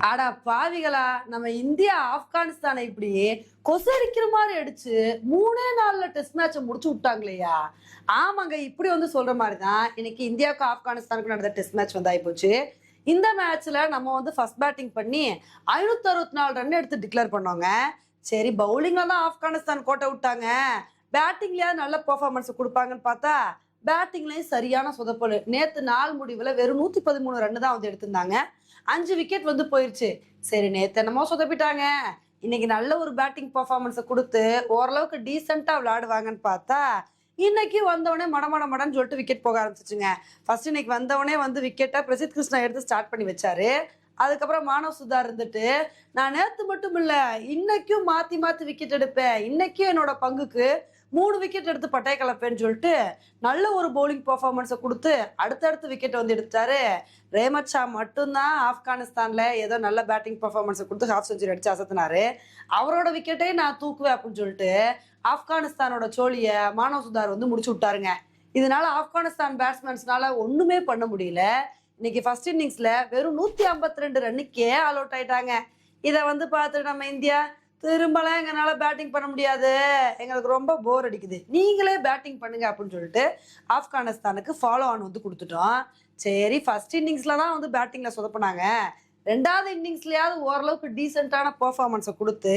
ஆடா பாவிகளா, நம்ம இந்தியா ஆப்கானிஸ்தானை இப்படி கொசரிக்கிற மாதிரி அடிச்சு 3 நாள்ல டெஸ்ட் மேட்சை முடிச்சு விட்டாங்களேயா. ஆமாங்க, இப்படி சொல்ற மாதிரிதான் இன்னைக்கு இந்தியாவுக்கு ஆப்கானிஸ்தானுக்கு நடந்த டெஸ்ட் மேட்ச் ஆயிப்போச்சு. இந்த மேட்ச்ல நம்ம ஃபர்ஸ்ட் பேட்டிங் பண்ணி 564 ரன் எடுத்து டிக்ளேர் பண்ணோங்க. சரி, பவுலிங்ல தான் ஆப்கானிஸ்தான் கோட்டை விட்டாங்க, பேட்டிங்லயாவது நல்ல பெர்ஃபார்மன்ஸ் கொடுப்பாங்கன்னு பார்த்தா பேட்டிங்லயும் சரியான சொதப்பல். நேத்து நாள் முடிவுல வெறும் 113 ரன் தான் எடுத்திருந்தாங்க. 5 விக்கெட் போயிருச்சு. சரி, நேத்து என்னமோ சொதப்பிட்டாங்க, இன்னைக்கு நல்ல ஒரு பேட்டிங் பெர்ஃபார்மன்ஸை கொடுத்து ஓரளவுக்கு டீசெண்டா விளையாடுவாங்கன்னு பார்த்தா இன்னைக்கு வந்தவனே மடமடன்னு சொல்லிட்டு விக்கெட் போக ஆரம்பிச்சிச்சுங்க. ஃபர்ஸ்ட் இன்னைக்கு வந்தவனே விக்கெட்டை பிரசித் கிருஷ்ணா எடுத்து ஸ்டார்ட் பண்ணி வச்சாரு. அதுக்கப்புறம் மானவ் சுதார் இருந்துட்டு, நான் நேத்து மட்டும் இல்ல இன்னைக்கும் மாத்தி மாத்தி விக்கெட் எடுப்பேன், இன்னைக்கும் என்னோட பங்குக்கு 3 விக்கெட் எடுத்து பட்டை கலப்பேன்னு சொல்லிட்டு நல்ல ஒரு பவுலிங் பெர்ஃபார்மன்ஸை கொடுத்து அடுத்தடுத்து விக்கெட் எடுத்தாரு. ரேமத் ஷா மட்டும்தான் ஆப்கானிஸ்தான்ல ஏதோ நல்ல பேட்டிங் பெர்ஃபார்மன்ஸை கொடுத்து ஹாஃப் செஞ்சுரி அடிச்சு அசத்தினாரு. அவரோட விக்கெட்டே நான் தூக்குவேன் அப்படின்னு சொல்லிட்டு ஆப்கானிஸ்தானோட சோழிய மானவ் சுதார் முடிச்சு விட்டாருங்க. இதனால ஆப்கானிஸ்தான் பேட்ஸ்மேன்ஸ்னால ஒண்ணுமே பண்ண முடியல. இன்னைக்கு ஃபர்ஸ்ட் இன்னிங்ஸ்ல வெறும் 152 ரன்னுக்கே ஆல் அவுட் ஆயிட்டாங்க. இதை பார்த்துட்டு நம்ம இந்தியா திரும்பலாம் எங்களால பேட்டிங் பண்ண முடியாது, எங்களுக்கு ரொம்ப போர் அடிக்குது, நீங்களே பேட்டிங் பண்ணுங்க அப்படின்னு சொல்லிட்டு ஆப்கானிஸ்தானுக்கு ஃபாலோ ஆன் கொடுத்துட்டோம். சரி, ஃபர்ஸ்ட் இன்னிங்ஸ்ல தான் பேட்டிங்ல சொதப்பினாங்க, ரெண்டாவது இன்னிங்ஸ்லயாவது ஓரளவுக்கு டீசென்டான பெர்ஃபார்மன்ஸை கொடுத்து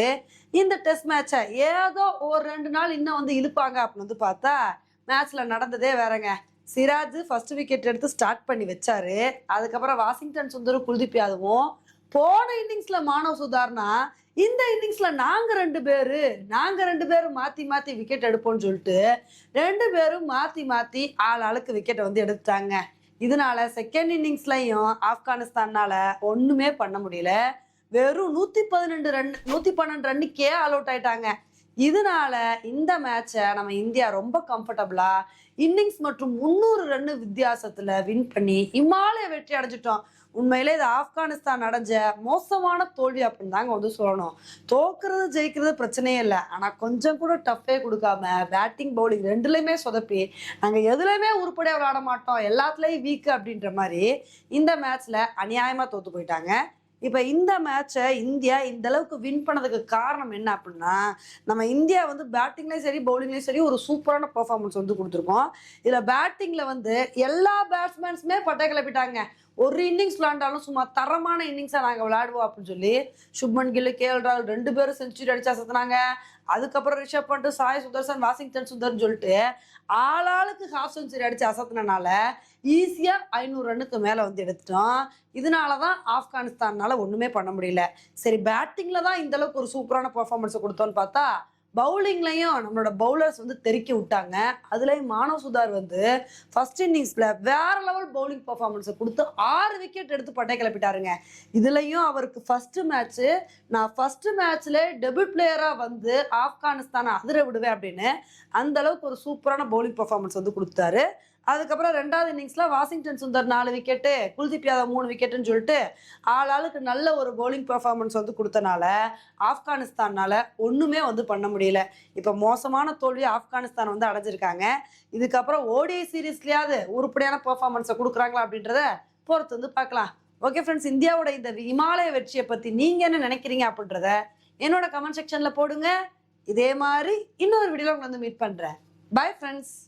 இந்த டெஸ்ட் மேட்சை ஏதோ ஒரு 2 நாள் இன்னும் இழுப்பாங்க அப்படின்னு பார்த்தா மேட்ச்ல நடந்ததே வேறங்க. சிராஜ் ஃபர்ஸ்ட் விக்கெட் எடுத்து ஸ்டார்ட் பண்ணி வச்சாரு. அதுக்கப்புறம் வாஷிங்டன் சுந்தரும் குல்தீப் யாதவும் போன இன்னிங்ஸ்ல மானவ் சுதார்னா இந்த இன்னிங்ஸ்ல நாங்க ரெண்டு பேரும் மாத்தி மாத்தி விக்கெட் எடுப்போம்னு சொல்லிட்டு 2 பேரும் மாத்தி மாத்தி ஆளுக்கு விக்கெட்டை எடுத்துட்டாங்க. இதனால செகண்ட் இன்னிங்ஸ்லயும் ஆப்கானிஸ்தானால ஒண்ணுமே பண்ண முடியல. வெறும் 112 ரன்னுக்கே ஆல் அவுட் ஆயிட்டாங்க. இதனால இந்த மேட்சை நம்ம இந்தியா ரொம்ப கம்ஃபர்டபுளா இன்னிங்ஸ் மற்றும் 300 ரன் வித்தியாசத்துல வின் பண்ணி இமாலய வெற்றி அடைஞ்சிட்டோம். உண்மையிலே இது ஆப்கானிஸ்தான் அடைஞ்ச மோசமான தோல்வி அப்படின்னு தாங்க சொல்லணும். தோக்குறது ஜெயிக்கிறது பிரச்சனையே இல்லை, ஆனா கொஞ்சம் கூட டஃப்பே கொடுக்காம பேட்டிங் பவுலிங் ரெண்டுலையுமே சொதப்பி நாங்க எதுலையுமே உருப்படியா விளையாட மாட்டோம், எல்லாத்துலயும் வீக்கு அப்படின்ற மாதிரி இந்த மேட்ச்ல அநியாயமா தோத்து போயிட்டாங்க. இப்போ இந்த மேட்சை இந்தியா இந்த அளவுக்கு வின் பண்ணதுக்கு காரணம் என்ன அப்படின்னா, நம்ம இந்தியா பேட்டிங்லேயும் சரி பவுலிங்லேயும் சரி ஒரு சூப்பரான பெர்ஃபார்மன்ஸ் கொடுத்துருக்கோம். இதில் பேட்டிங்கில் எல்லா பேட்ஸ்மேன்ஸுமே பட்டை கிளப்பிட்டாங்க. ஒரு இன்னிங்ஸ் விளையாண்டாலும் சும்மா தரமான இன்னிங்ஸா நாங்கள் விளையாடுவோம் அப்படின்னு சொல்லி சுப்மன் கில், கேஎல் ராகுல் 2 பேரும் செஞ்சுரி அடிச்சா சத்துனாங்க. அதுக்கப்புறம் ரிஷப் பண்ட், சாய் சுதர்சன், வாஷிங்டன் சுந்தர்னு சொல்லிட்டு ஆளாளுக்கு ஹாஃப் செஞ்சுரி அடிச்சு அசத்தினால ஈஸியா 500 ரன்னுக்கு மேல எடுத்துட்டோம். இதனாலதான் ஆப்கானிஸ்தானால ஒண்ணுமே பண்ண முடியல. சரி, பேட்டிங்ல தான் இந்த அளவுக்கு ஒரு சூப்பரான பெர்ஃபார்மன்ஸ் கொடுத்தோன்னு பார்த்தா பவுலிங்லையும் நம்மளோட பவுலர்ஸ் தெறிக்க விட்டாங்க. அதுலயும் மானவ் சுதார் ஃபர்ஸ்ட் இன்னிங்ஸ்ல வேற லெவல் பவுலிங் பெர்ஃபார்மன்ஸை கொடுத்து 6 விக்கெட் எடுத்து பட்டை கிளப்பிட்டாருங்க. இதுலயும் அவருக்கு நான் ஃபர்ஸ்ட் மேட்ச்ல டெபியூட் பிளேயரா ஆப்கானிஸ்தானை அதிர விடுவேன் அப்படின்னு அந்த அளவுக்கு ஒரு சூப்பரான பவுலிங் பெர்ஃபார்மன்ஸ் கொடுத்தாரு. அதுக்கப்புறம் ரெண்டாவது இன்னிங்ஸ்ல வாஷிங்டன் சுந்தர் 4 விக்கெட்டு, குல்தீப் யாதவ் 3 விக்கெட்டுன்னு சொல்லிட்டு ஆளுக்கு நல்ல ஒரு பவுலிங் பெர்ஃபார்மன்ஸ் கொடுத்தனால ஆப்கானிஸ்தானால ஒண்ணுமே பண்ண முடியல. இப்ப மோசமான தோல்வி ஆப்கானிஸ்தான் அடைஞ்சிருக்காங்க. இதுக்கப்புறம் ஓடிஐ சீரீஸ்லயாவது உருப்படியான பெர்ஃபார்மன்ஸை கொடுக்குறாங்களா அப்படின்றத பொறுத்து பார்க்கலாம். ஓகே ஃப்ரெண்ட்ஸ், இந்தியாவோட இந்த இமாலய வெற்றியை பத்தி நீங்க என்ன நினைக்கிறீங்க அப்படின்றத என்னோட கமெண்ட் செக்ஷன்ல போடுங்க. இதே மாதிரி இன்னொரு வீடியோல உங்களை மீட் பண்றேன். Bye friends.